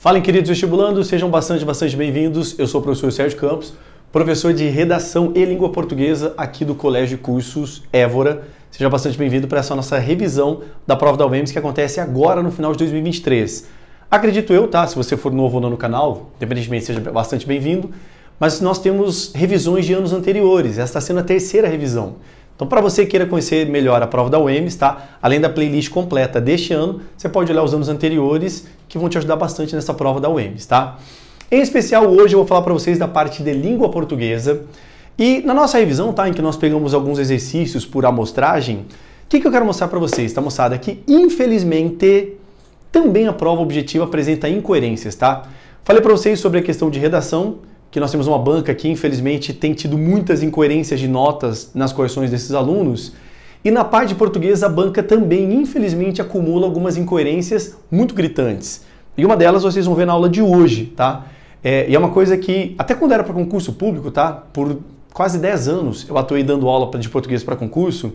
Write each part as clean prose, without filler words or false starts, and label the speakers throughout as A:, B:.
A: Fala, queridos vestibulandos, sejam bastante bem-vindos. Eu sou o professor Sérgio Campos, professor de Redação e Língua Portuguesa aqui do Colégio de Cursos Évora. Seja bastante bem-vindo para essa nossa revisão da prova da UEMS que acontece agora no final de 2023. Acredito eu, tá? Se você for novo ou não no canal, independentemente, seja bastante bem-vindo. Mas nós temos revisões de anos anteriores. Esta está sendo a terceira revisão. Então, para você que queira conhecer melhor a prova da UEMS, tá? Além da playlist completa deste ano, você pode olhar os anos anteriores que vão te ajudar bastante nessa prova da UEMS, tá? Em especial, hoje eu vou falar para vocês da parte de língua portuguesa. E na nossa revisão, tá? Em que nós pegamos alguns exercícios por amostragem, o que eu quero mostrar para vocês, tá, moçada? Que, infelizmente, também a prova objetiva apresenta incoerências, tá? Falei para vocês sobre a questão de redação, que nós temos uma banca que, infelizmente, tem tido muitas incoerências de notas nas correções desses alunos. E na parte de português, a banca também, infelizmente, acumula algumas incoerências muito gritantes. E uma delas vocês vão ver na aula de hoje, tá? E é uma coisa que, até quando era para concurso público, tá? Por quase 10 anos eu atuei dando aula de português para concurso.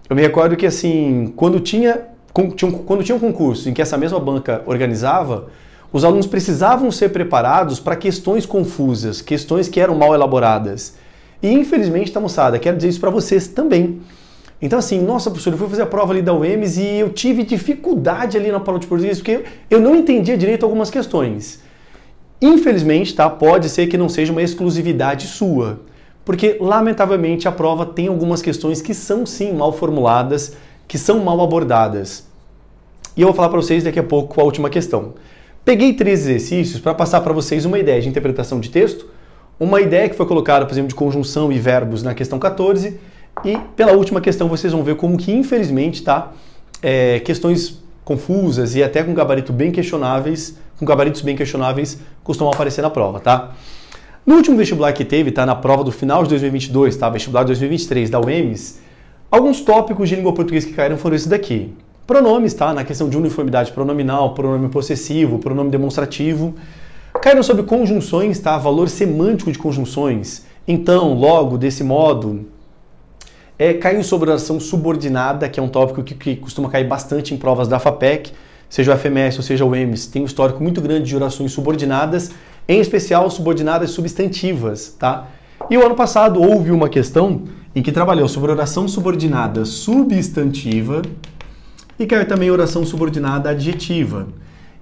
A: Eu me recordo que, assim, quando tinha um concurso em que essa mesma banca organizava, os alunos precisavam ser preparados para questões confusas, questões que eram mal elaboradas. E infelizmente, tá, moçada, quero dizer isso para vocês também. Então assim, nossa, professor, eu fui fazer a prova ali da UEMS e eu tive dificuldade ali na prova de português porque eu não entendia direito algumas questões. Infelizmente, tá, pode ser que não seja uma exclusividade sua, porque lamentavelmente a prova tem algumas questões que são sim mal formuladas, que são mal abordadas. E eu vou falar para vocês daqui a pouco a última questão. Peguei 3 exercícios para passar para vocês uma ideia de interpretação de texto, uma ideia que foi colocada, por exemplo, de conjunção e verbos na questão 14, e pela última questão vocês vão ver como que, infelizmente, tá, questões confusas e até com gabaritos bem questionáveis costumam aparecer na prova, tá? No último vestibular que teve, tá, na prova do final de 2022, tá, vestibular 2023 da UEMS, alguns tópicos de língua portuguesa que caíram foram esses daqui. Pronomes, tá? Na questão de uniformidade pronominal, pronome possessivo, pronome demonstrativo. Caíram sobre conjunções, tá? Valor semântico de conjunções. Então, logo, desse modo. Caiu sobre oração subordinada, que é um tópico que costuma cair bastante em provas da FAPEC, seja o FMS ou seja o UEMS. Tem um histórico muito grande de orações subordinadas, em especial subordinadas substantivas, tá? E o ano passado houve uma questão em que trabalhou sobre oração subordinada substantiva, e caiu também oração subordinada adjetiva.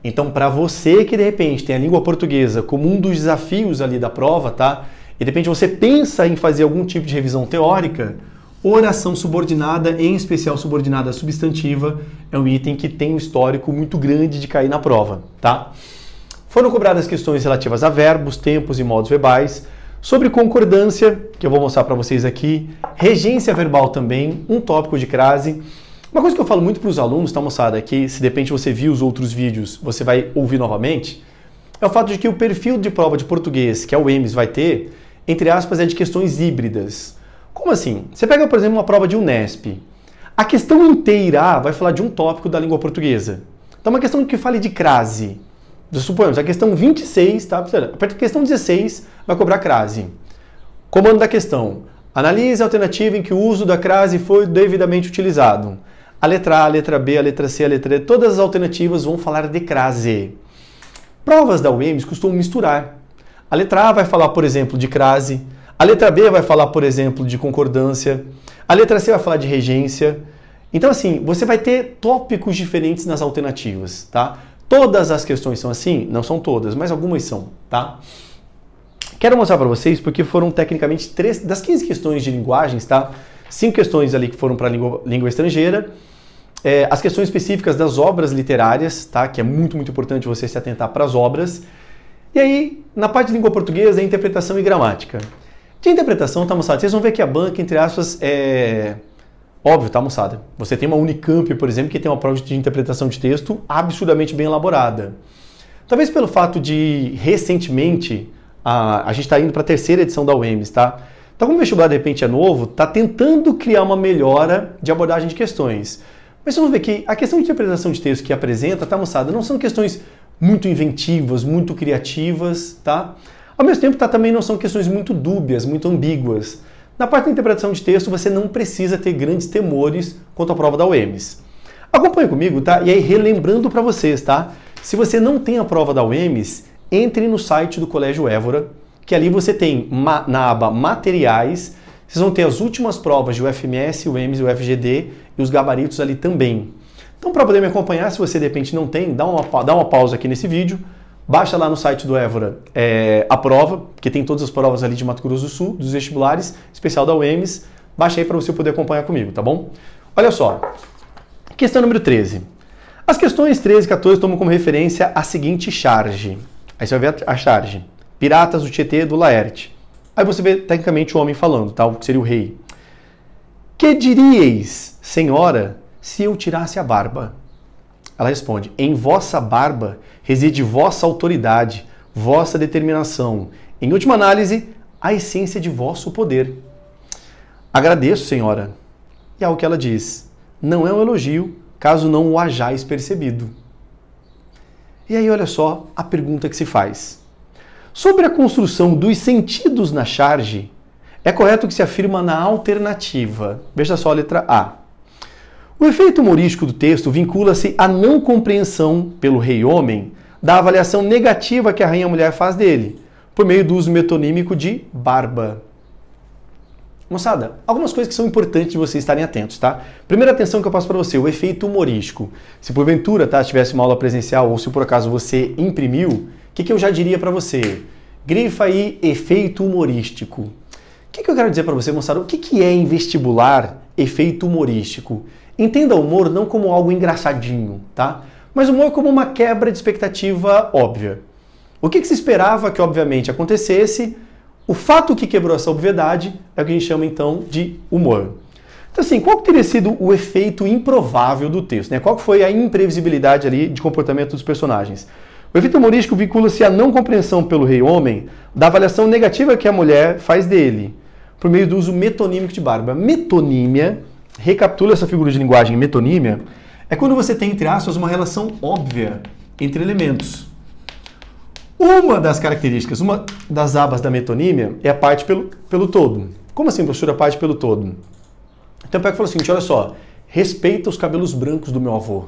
A: Então, para você que de repente tem a língua portuguesa como um dos desafios ali da prova, tá? E de repente você pensa em fazer algum tipo de revisão teórica, oração subordinada, em especial subordinada substantiva, é um item que tem um histórico muito grande de cair na prova, tá? Foram cobradas questões relativas a verbos, tempos e modos verbais, sobre concordância, que eu vou mostrar para vocês aqui, regência verbal também, um tópico de crase. Uma coisa que eu falo muito para os alunos, tá, moçada, é que se de repente você viu os outros vídeos, você vai ouvir novamente, é o fato de que o perfil de prova de português que a UEMS vai ter, entre aspas, é de questões híbridas. Como assim? Você pega, por exemplo, uma prova de Unesp. A questão inteira vai falar de um tópico da língua portuguesa. Então, uma questão que fale de crase. Suponhamos, a questão 26, tá? A questão 16 vai cobrar crase. Comando da questão. Analise a alternativa em que o uso da crase foi devidamente utilizado. A letra A, a letra B, a letra C, a letra D, todas as alternativas vão falar de crase. Provas da UEMS costumam misturar. A letra A vai falar, por exemplo, de crase. A letra B vai falar, por exemplo, de concordância. A letra C vai falar de regência. Então, assim, você vai ter tópicos diferentes nas alternativas, tá? Todas as questões são assim? Não são todas, mas algumas são, tá? Quero mostrar para vocês porque foram tecnicamente 3 das 15 questões de linguagens, tá? 5 questões ali que foram para língua estrangeira. As questões específicas das obras literárias, tá? Que é muito importante você se atentar para as obras. E aí, na parte de língua portuguesa, é interpretação e gramática. De interpretação, tá, moçada? Vocês vão ver que a banca, entre aspas, óbvio, tá, moçada? Você tem uma Unicamp, por exemplo, que tem uma prova de interpretação de texto absurdamente bem elaborada. Talvez pelo fato de, recentemente, a gente está indo para a terceira edição da UEMS, tá? Então, como o vestibular de repente é novo, está tentando criar uma melhora de abordagem de questões. Mas vocês vão ver que a questão de interpretação de texto que apresenta, tá, moçada, não são questões muito inventivas, muito criativas, tá? Ao mesmo tempo, também não são questões muito dúbias, muito ambíguas. Na parte da interpretação de texto, você não precisa ter grandes temores quanto à prova da UEMS. Acompanhe comigo, tá? E aí, relembrando para vocês, tá? Se você não tem a prova da UEMS, entre no site do Colégio Évora, que ali você tem na aba Materiais, vocês vão ter as últimas provas de UFMS, UEMS e UFGD e os gabaritos ali também. Então, para poder me acompanhar, se você de repente não tem, dá uma pausa aqui nesse vídeo, baixa lá no site do Évora a prova, que tem todas as provas ali de Mato Grosso do Sul, dos vestibulares, especial da UEMS. Baixa aí para você poder acompanhar comigo, tá bom? Olha só, questão número 13. As questões 13 e 14 tomam como referência a seguinte charge. Aí você vai ver a charge. Piratas do Tietê do Laerte. Aí você vê tecnicamente o homem falando, tá? O que seria o rei. Que diríeis, senhora, se eu tirasse a barba? Ela responde, em vossa barba reside vossa autoridade, vossa determinação. Em última análise, a essência de vosso poder. Agradeço, senhora. E ao que ela diz, não é um elogio, caso não o hajais percebido. E aí, olha só a pergunta que se faz. Sobre a construção dos sentidos na charge, é correto que se afirma na alternativa. Veja só a letra A. O efeito humorístico do texto vincula-se à não compreensão pelo rei-homem da avaliação negativa que a rainha-mulher faz dele, por meio do uso metonímico de barba. Moçada, algumas coisas que são importantes de vocês estarem atentos, tá? Primeira atenção que eu passo para você, o efeito humorístico. Se porventura, tá, tivesse uma aula presencial ou se por acaso você imprimiu, o que eu já diria para você? Grifa aí efeito humorístico. O que eu quero dizer para você, moçada? O que é em vestibular efeito humorístico? Entenda o humor não como algo engraçadinho, tá? Mas o humor como uma quebra de expectativa óbvia. O que se esperava que, obviamente, acontecesse? O fato que quebrou essa obviedade é o que a gente chama, então, de humor. Então, assim, qual teria sido o efeito improvável do texto, né? Qual foi a imprevisibilidade ali de comportamento dos personagens? O efeito humorístico vincula-se à não compreensão pelo rei-homem da avaliação negativa que a mulher faz dele, por meio do uso metonímico de barba. Metonímia, recapitula essa figura de linguagem metonímia, é quando você tem, entre aspas, uma relação óbvia entre elementos. Uma das características, uma das abas da metonímia é a parte pelo todo. Como assim, professor, a parte pelo todo? Então, pega e fala o seguinte, olha só, respeita os cabelos brancos do meu avô.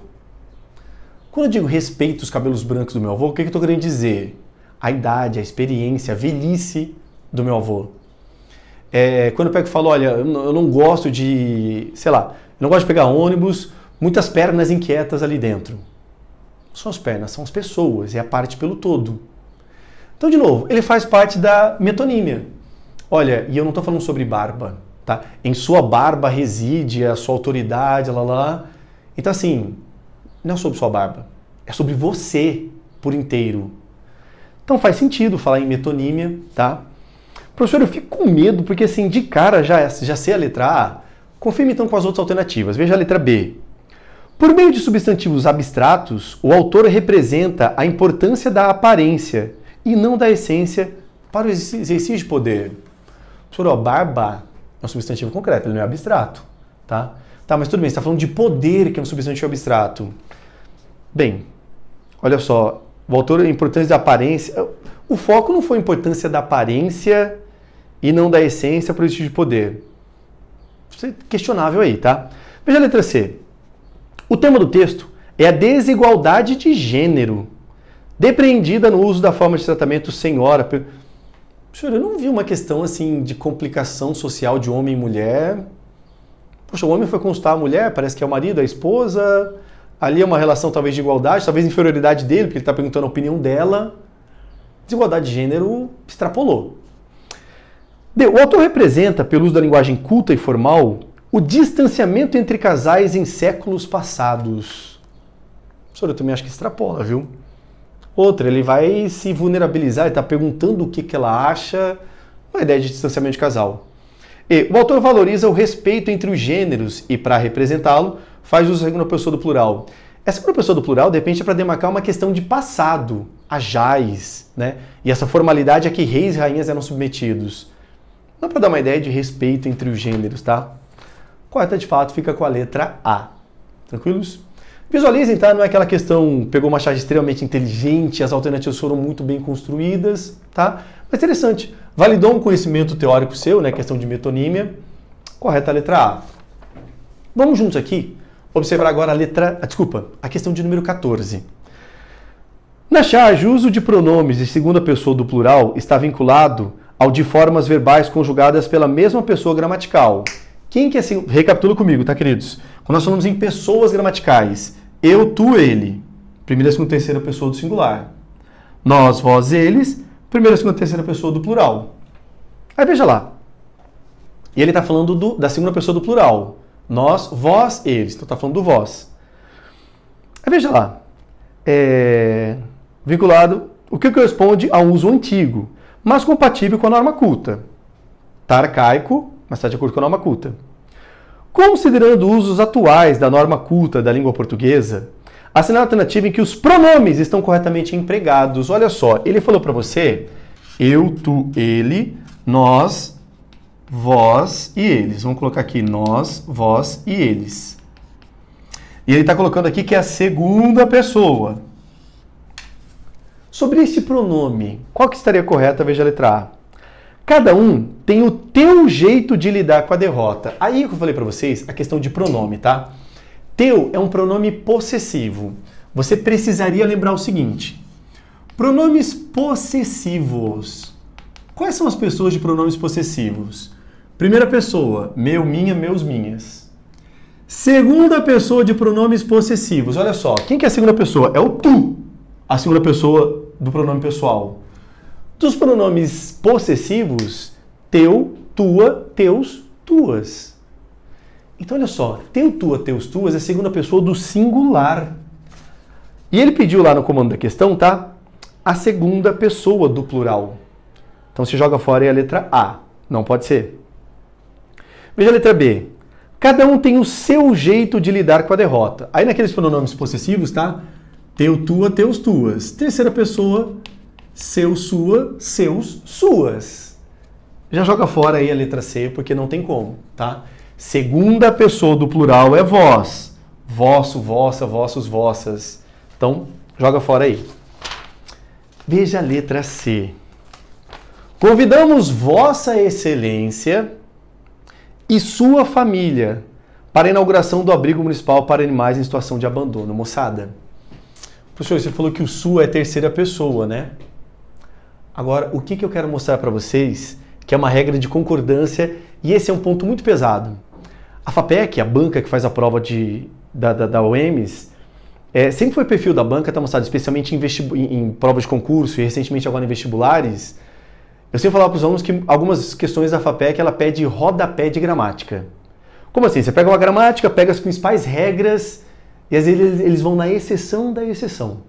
A: Quando eu digo respeita os cabelos brancos do meu avô, o que eu estou querendo dizer? A idade, a experiência, a velhice do meu avô. Quando eu pego e falo, olha, eu não gosto de, sei lá, eu não gosto de pegar ônibus, muitas pernas inquietas ali dentro. Não são as pernas, são as pessoas, é a parte pelo todo. Então, de novo, ele faz parte da metonímia. Olha, e eu não estou falando sobre barba, tá? Em sua barba reside a sua autoridade, lá, lá. Então, assim, não é sobre sua barba, é sobre você por inteiro. Então, faz sentido falar em metonímia, tá? Professor, eu fico com medo, porque assim, de cara já sei a letra A. Confirme então com as outras alternativas. Veja a letra B. Por meio de substantivos abstratos, o autor representa a importância da aparência e não da essência para o exercício de poder. Professor, barba é um substantivo concreto, ele não é abstrato, tá? Tá, mas tudo bem, você está falando de poder, que é um substantivo abstrato. Bem, olha só, o autor, a importância da aparência... O foco não foi a importância da aparência e não da essência para o exercício de poder. Isso é questionável aí, tá? Veja a letra C. O tema do texto é a desigualdade de gênero, depreendida no uso da forma de tratamento senhora. Senhor, eu não vi uma questão assim de complicação social de homem e mulher. Poxa, o homem foi consultar a mulher, parece que é o marido, a esposa. Ali é uma relação talvez de igualdade, talvez inferioridade dele, porque ele está perguntando a opinião dela. Desigualdade de gênero extrapolou. O autor representa, pelo uso da linguagem culta e formal, o distanciamento entre casais em séculos passados. Professor, eu também acho que extrapola, viu? Outra, ele vai se vulnerabilizar, ele está perguntando o que ela acha, uma ideia de distanciamento de casal. E o autor valoriza o respeito entre os gêneros e, para representá-lo, faz uso da segunda pessoa do plural. Essa segunda pessoa do plural, de repente, é para demarcar uma questão de passado, ajais, né? E essa formalidade a que reis e rainhas eram submetidos. Não é para dar uma ideia de respeito entre os gêneros, tá? Correta, de fato, fica com a letra A. Tranquilos? Visualizem, tá? Não é aquela questão, pegou uma charge extremamente inteligente, as alternativas foram muito bem construídas, tá? Mas interessante, validou um conhecimento teórico seu, né? Questão de metonímia. Correta a letra A. Vamos juntos aqui observar agora a questão de número 14. Na charge, o uso de pronomes de segunda pessoa do plural está vinculado ao de formas verbais conjugadas pela mesma pessoa gramatical. Quem que é assim? Recapitula comigo, tá, queridos? Quando nós falamos em pessoas gramaticais, eu, tu, ele, primeira, segunda, terceira pessoa do singular. Nós, vós, eles, primeira, segunda, terceira pessoa do plural. Aí veja lá. E ele está falando da segunda pessoa do plural. Nós, vós, eles. Então está falando do vós. Aí veja lá. Vinculado, o que corresponde a um uso antigo, mas compatível com a norma culta. Está arcaico, mas está de acordo com a norma culta. Considerando usos atuais da norma culta da língua portuguesa, assinale a alternativa em que os pronomes estão corretamente empregados. Olha só, ele falou para você, eu, tu, ele, nós, vós e eles. Vamos colocar aqui nós, vós e eles. E ele está colocando aqui que é a segunda pessoa. Sobre esse pronome, qual que estaria correta? Veja a letra A. Cada um tem o teu jeito de lidar com a derrota. Aí que eu falei para vocês a questão de pronome, tá? Teu é um pronome possessivo. Você precisaria lembrar o seguinte. Pronomes possessivos. Quais são as pessoas de pronomes possessivos? Primeira pessoa, meu, minha, meus, minhas. Segunda pessoa de pronomes possessivos. Olha só, quem que é a segunda pessoa? É o tu. A segunda pessoa do pronome pessoal. Dos pronomes possessivos, teu, tua, teus, tuas. Então, olha só, teu, tua, teus, tuas é a segunda pessoa do singular. E ele pediu lá no comando da questão, tá? A segunda pessoa do plural. Então, se joga fora aí a letra A. Não pode ser. Veja a letra B. Cada um tem o seu jeito de lidar com a derrota. Aí naqueles pronomes possessivos, tá? Teu, tua, teus, tuas. Terceira pessoa, seu, sua, seus, suas. Já joga fora aí a letra C, porque não tem como, tá? Segunda pessoa do plural é vós. Vosso, vossa, vossos, vossas. Então, joga fora aí. Veja a letra C. Convidamos Vossa Excelência e sua família para a inauguração do abrigo municipal para animais em situação de abandono. Moçada, professor, você falou que o sua é terceira pessoa, né? Agora, o que eu quero mostrar para vocês, que é uma regra de concordância, e esse é um ponto muito pesado. A FAPEC, a banca que faz a prova da UEMS, sempre foi perfil da banca, tá mostrado, especialmente em provas de concurso e recentemente agora em vestibulares. Eu sempre falava para os alunos que algumas questões da FAPEC ela pede rodapé de gramática. Como assim? Você pega uma gramática, pega as principais regras e às vezes eles vão na exceção da exceção.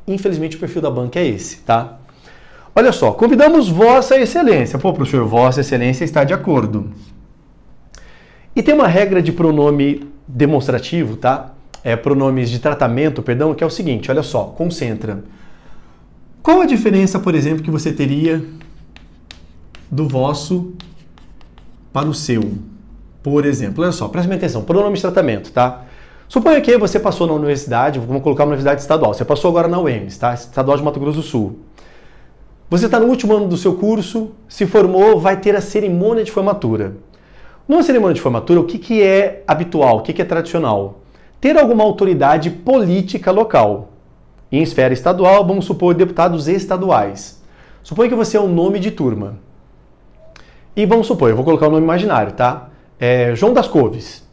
A: Infelizmente o perfil da banca é esse, tá? Olha só, convidamos Vossa Excelência. Pô, professor, Vossa Excelência está de acordo. E tem uma regra de pronome demonstrativo, tá? Pronomes de tratamento, perdão, que é o seguinte, olha só, concentra. Qual a diferença, por exemplo, que você teria do vosso para o seu? Por exemplo, olha só, preste atenção, pronome de tratamento, tá? Suponha que você passou na universidade, vamos colocar uma universidade estadual, você passou agora na UEMS, tá? Estadual de Mato Grosso do Sul. Você está no último ano do seu curso, se formou, vai ter a cerimônia de formatura. Numa cerimônia de formatura, o que é habitual, o que é tradicional? Ter alguma autoridade política local. Em esfera estadual, vamos supor deputados estaduais. Suponha que você é um nome de turma. E vamos supor, eu vou colocar um nome imaginário, tá? João das Couves.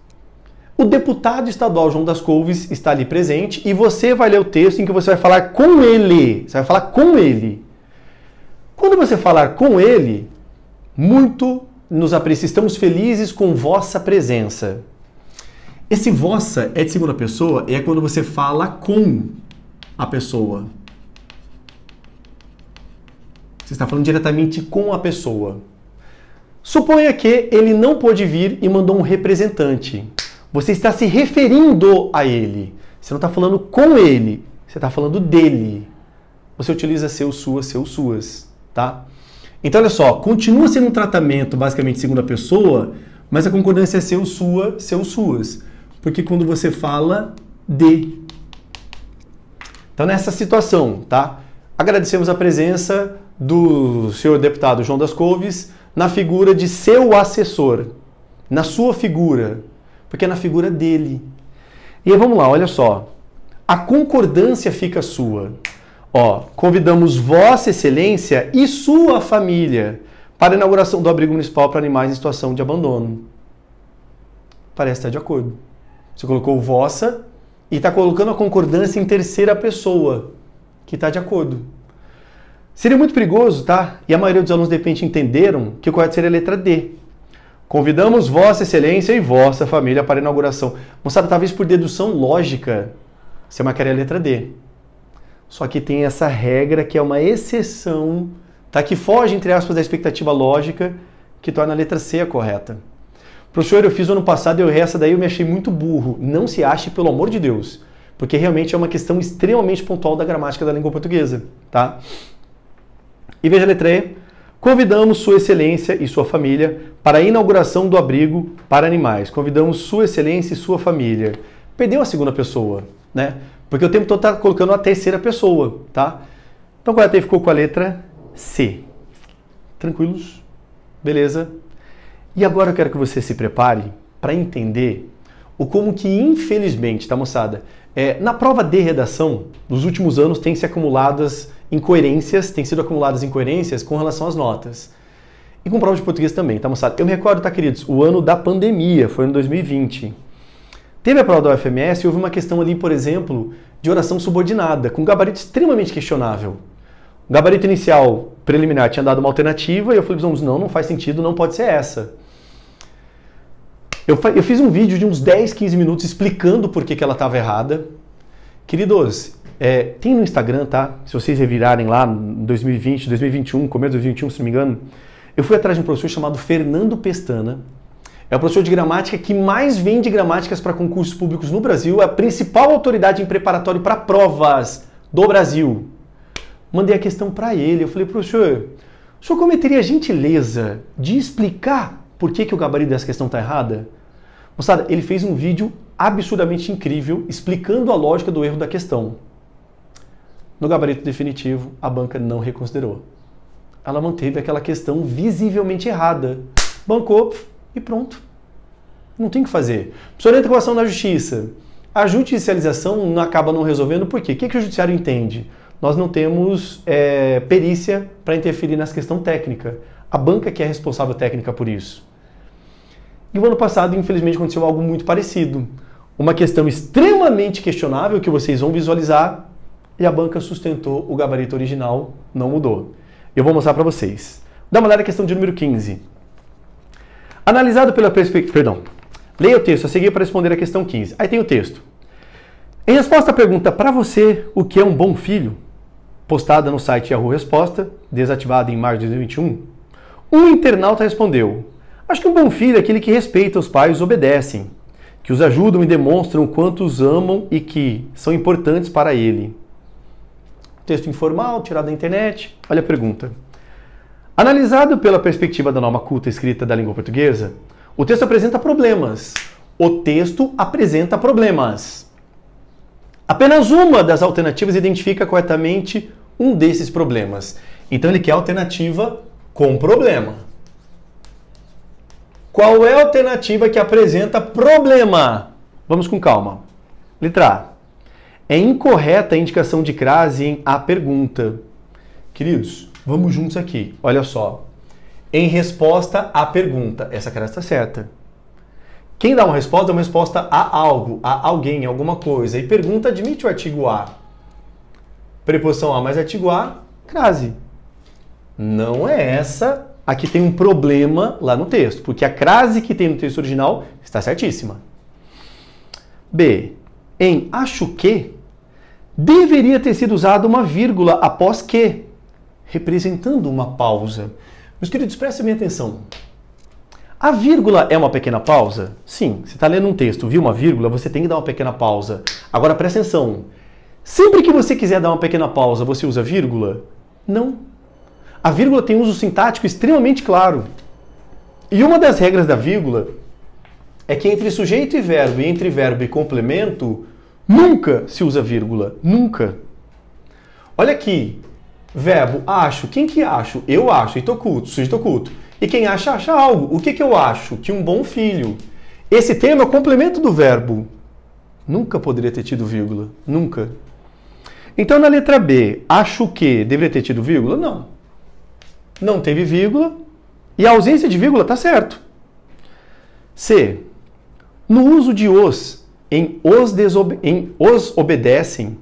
A: O deputado estadual João das Couves está ali presente e você vai ler o texto em que você vai falar com ele. Você vai falar com ele. Quando você falar com ele, muito nos aprecia, estamos felizes com vossa presença. Esse vossa é de segunda pessoa, é quando você fala com a pessoa. Você está falando diretamente com a pessoa. Suponha que ele não pôde vir e mandou um representante. Você está se referindo a ele. Você não está falando com ele, você está falando dele. Você utiliza seu, sua, seus, suas. Tá? Então, olha só, continua sendo um tratamento basicamente segunda pessoa, mas a concordância é seu, sua, seus, suas. Porque quando você fala de. Então, nessa situação, tá? Agradecemos a presença do senhor deputado João das Couves na figura de seu assessor, na sua figura, porque é na figura dele. E aí, vamos lá, olha só. A concordância fica sua. Ó, convidamos Vossa Excelência e sua família para a inauguração do abrigo municipal para animais em situação de abandono. Parece estar de acordo. Você colocou Vossa e está colocando a concordância em terceira pessoa, que está de acordo. Seria muito perigoso, tá? E a maioria dos alunos, de repente, entenderam que o correto seria a letra D. Convidamos Vossa Excelência e vossa família para a inauguração. Moçada, talvez por dedução lógica, você marcaria a letra D. Só que tem essa regra que é uma exceção, tá? Que foge, entre aspas, da expectativa lógica, que torna a letra C a correta. Professor, eu fiz ano passado e eu errei essa daí, eu me achei muito burro. Não se ache, pelo amor de Deus. Porque realmente é uma questão extremamente pontual da gramática da língua portuguesa, tá? E veja a letra E. Convidamos Sua Excelência e sua família para a inauguração do abrigo para animais. Convidamos Sua Excelência e sua família. Perdeu a segunda pessoa, né? Porque o tempo todo está colocando a terceira pessoa, tá? Então, o correto ficou com a letra C. Tranquilos? Beleza? E agora eu quero que você se prepare para entender o como que, infelizmente, tá, moçada? Na prova de redação, nos últimos anos, tem sido acumuladas incoerências com relação às notas. E com prova de português também, tá, moçada? Eu me recordo, tá, queridos? O ano da pandemia, foi em 2020. Teve a prova da UFMS e houve uma questão ali, por exemplo, de oração subordinada, com um gabarito extremamente questionável. O gabarito inicial, preliminar, tinha dado uma alternativa e eu falei, não faz sentido, não pode ser essa. Eu fiz um vídeo de uns 10, 15 minutos explicando por que ela estava errada. Queridos, tem no Instagram, tá? Se vocês revirarem lá em 2020, 2021, começo de 2021, se não me engano, eu fui atrás de um professor chamado Fernando Pestana. É o professor de gramática que mais vende gramáticas para concursos públicos no Brasil, é a principal autoridade em preparatório para provas do Brasil. Mandei a questão para ele, eu falei, professor, o senhor cometeria a gentileza de explicar por que o gabarito dessa questão está errada? Moçada, ele fez um vídeo absurdamente incrível explicando a lógica do erro da questão. No gabarito definitivo, a banca não reconsiderou. Ela manteve aquela questão visivelmente errada. Bancou e pronto. Não tem o que fazer. Professor, entra com ação na justiça. A judicialização acaba não resolvendo por quê? O que o judiciário entende? Nós não temos perícia para interferir nessa questão técnica. A banca que é responsável técnica por isso. E o ano passado, infelizmente, aconteceu algo muito parecido. Uma questão extremamente questionável que vocês vão visualizar e a banca sustentou o gabarito original, não mudou. Eu vou mostrar para vocês. Dá uma olhada na questão de número 15. Analisado pela perspectiva... Perdão. Leia o texto a seguir para responder a questão 15. Aí tem o texto. Em resposta à pergunta, para você, o que é um bom filho? Postada no site Yahoo Resposta, desativada em março de 2021, um internauta respondeu: acho que um bom filho é aquele que respeita os pais e os obedecem, que os ajudam e demonstram o quanto os amam e que são importantes para ele. Texto informal, tirado da internet. Olha a pergunta. Analisado pela perspectiva da norma culta escrita da língua portuguesa, o texto apresenta problemas. O texto apresenta problemas. Apenas uma das alternativas identifica corretamente um desses problemas. Então ele quer a alternativa com problema. Qual é a alternativa que apresenta problema? Vamos com calma. Letra A. É incorreta a indicação de crase em a pergunta. Queridos, vamos juntos aqui. Olha só. Em resposta à pergunta. Essa crase está certa. Quem dá uma resposta a algo, a alguém, a alguma coisa. E pergunta admite o artigo A. Preposição A mais artigo A, crase. Não é essa. Aqui tem um problema lá no texto, porque a crase que tem no texto original está certíssima. B. Em acho que, deveria ter sido usada uma vírgula após que, representando uma pausa. Meus queridos, prestem bem atenção. A vírgula é uma pequena pausa? Sim. Você está lendo um texto, viu uma vírgula, você tem que dar uma pequena pausa. Agora, presta atenção. Sempre que você quiser dar uma pequena pausa, você usa vírgula? Não. A vírgula tem um uso sintático extremamente claro. E uma das regras da vírgula é que entre sujeito e verbo, e entre verbo e complemento, nunca se usa vírgula. Nunca. Olha aqui. Verbo, acho. Quem que acho? Eu acho. E oculto, sujeito oculto. E quem acha, acha algo. O que eu acho? Que um bom filho. Esse termo é o complemento do verbo. Nunca poderia ter tido vírgula. Nunca. Então, na letra B, acho que deveria ter tido vírgula? Não. Não teve vírgula. E a ausência de vírgula está certo. C. No uso de os em os obedecem,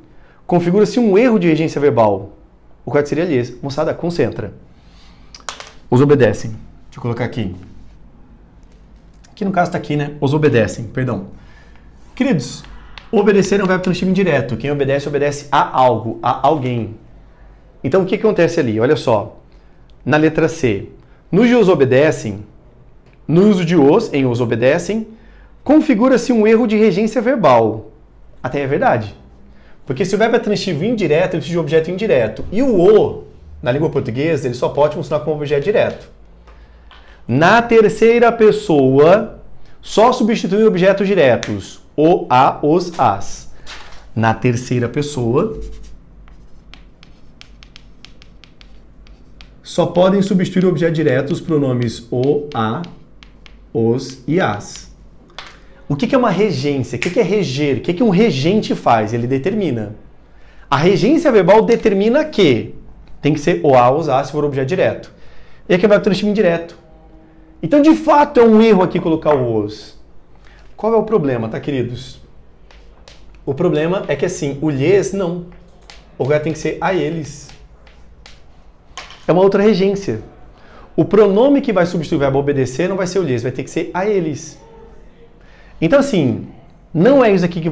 A: configura-se um erro de regência verbal. O correto seria lhes. Moçada, concentra. Os obedecem. Deixa eu colocar aqui. Aqui no caso está aqui, né? Os obedecem, perdão. Queridos, obedecer é um verbo transitivo indireto. Quem obedece, obedece a algo, a alguém. Então, o que acontece ali? Olha só. Na letra C. No de os obedecem, no uso de os, em os obedecem, configura-se um erro de regência verbal. Até é verdade. Porque se o verbo é transitivo indireto, ele precisa de objeto indireto. E o, na língua portuguesa, ele só pode funcionar como objeto direto. Na terceira pessoa, só substitui objetos diretos. O, a, os, as. Na terceira pessoa, só podem substituir objetos diretos os pronomes o, a, os e as. O que é uma regência? O que é reger? O que um regente faz? Ele determina. A regência verbal determina que tem que ser o, a, os, as se for objeto direto. E aqui vai para o transitivo indireto. Então, de fato, é um erro aqui colocar o os. Qual é o problema, tá, queridos? O problema é que, assim, o lhes, não. O lugar tem que ser a eles. É uma outra regência. O pronome que vai substituir o verbo obedecer não vai ser o lhes, vai ter que ser a eles. Então, assim, não é isso aqui que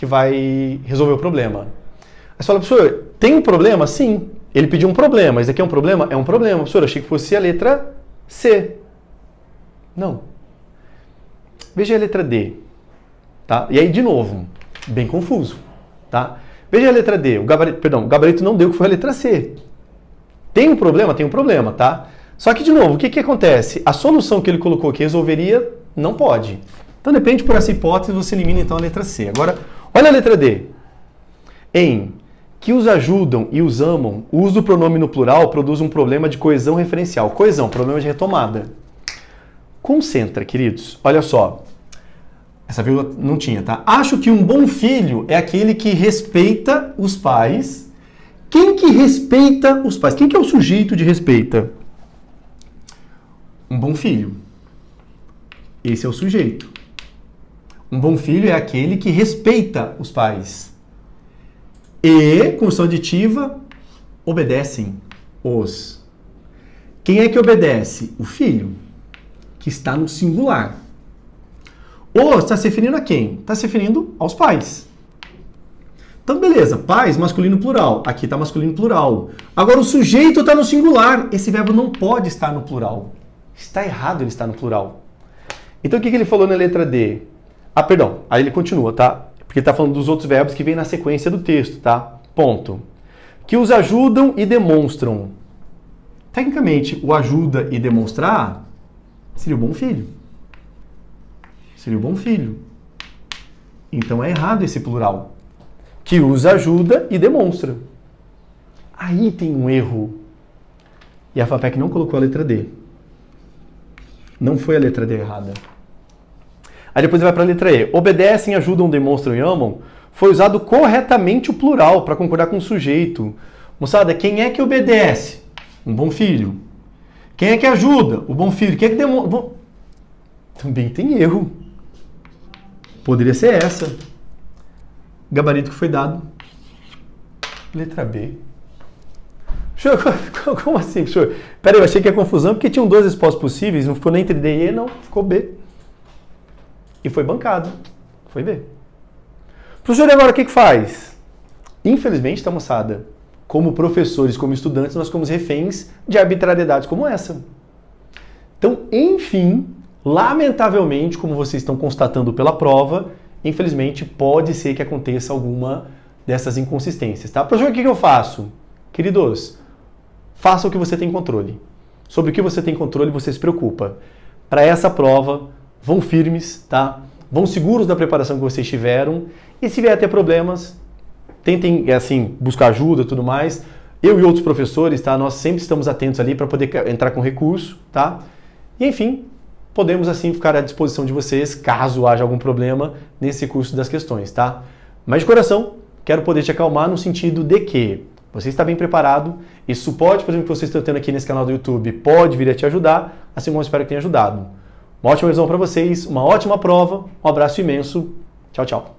A: vai resolver o problema. Aí você fala, professor, tem um problema? Sim. Ele pediu um problema. Isso aqui é um problema? É um problema. Professor, eu achei que fosse a letra C. Não. Veja a letra D. Tá? E aí, de novo, bem confuso. Tá? Veja a letra D. O gabarito não deu, que foi a letra C. Tem um problema? Tem um problema, tá? Só que, de novo, o que acontece? A solução que ele colocou que resolveria, não pode. Então, depende por essa hipótese, você elimina então a letra C. Agora, olha a letra D. Em que os ajudam e os amam, o uso do pronome no plural produz um problema de coesão referencial. Coesão, problema de retomada. Concentra, queridos. Olha só. Essa vírgula não tinha, tá? Acho que um bom filho é aquele que respeita os pais. Quem que respeita os pais? Quem que é o sujeito de respeita? Um bom filho. Esse é o sujeito. Um bom filho é aquele que respeita os pais. E, condição aditiva, obedecem os. Quem é que obedece? O filho, que está no singular. O está se referindo a quem? Está se referindo aos pais. Então, beleza, pais, masculino plural. Aqui está masculino plural. Agora, o sujeito está no singular. Esse verbo não pode estar no plural. Está errado ele estar no plural. Então, o que ele falou na letra D? Ah, perdão. Aí ele continua, tá? Porque está falando dos outros verbos que vem na sequência do texto, tá? Ponto. Que os ajudam e demonstram. Tecnicamente, o ajuda e demonstrar seria o bom filho. Seria o bom filho. Então, é errado esse plural. Que os ajuda e demonstra. Aí tem um erro. E a FAPEC não colocou a letra D. Não foi a letra D errada. Aí depois vai para a letra E. Obedecem, ajudam, demonstram e amam. Foi usado corretamente o plural para concordar com o sujeito. Moçada, quem é que obedece? Um bom filho. Quem é que ajuda? O bom filho. Quem é que demonstra? Também tem erro. Poderia ser essa. Gabarito que foi dado. Letra B. Como assim, professor? Peraí, eu achei que ia confusão porque tinham 2 respostas possíveis, não ficou nem entre D e E, não, ficou B. E foi bancado. Foi B. Professor, e agora o que faz? Infelizmente, tá, moçada? Como professores, como estudantes, nós ficamos reféns de arbitrariedades como essa. Então, enfim, lamentavelmente, como vocês estão constatando pela prova, infelizmente, pode ser que aconteça alguma dessas inconsistências, tá? Professor, o que eu faço? Queridos, faça o que você tem controle. Sobre o que você tem controle, você se preocupa. Para essa prova, vão firmes, tá? Vão seguros da preparação que vocês tiveram. E se vier a ter problemas, tentem, assim, buscar ajuda e tudo mais. Eu e outros professores, tá? Nós sempre estamos atentos ali para poder entrar com recurso, tá? E, enfim, podemos, assim, ficar à disposição de vocês, caso haja algum problema nesse curso das questões, tá? Mas, de coração, quero poder te acalmar no sentido de que você está bem preparado, esse suporte, por exemplo, que vocês estão tendo aqui nesse canal do YouTube pode vir a te ajudar, assim como eu espero que tenha ajudado. Uma ótima visão para vocês, uma ótima prova, um abraço imenso, tchau, tchau.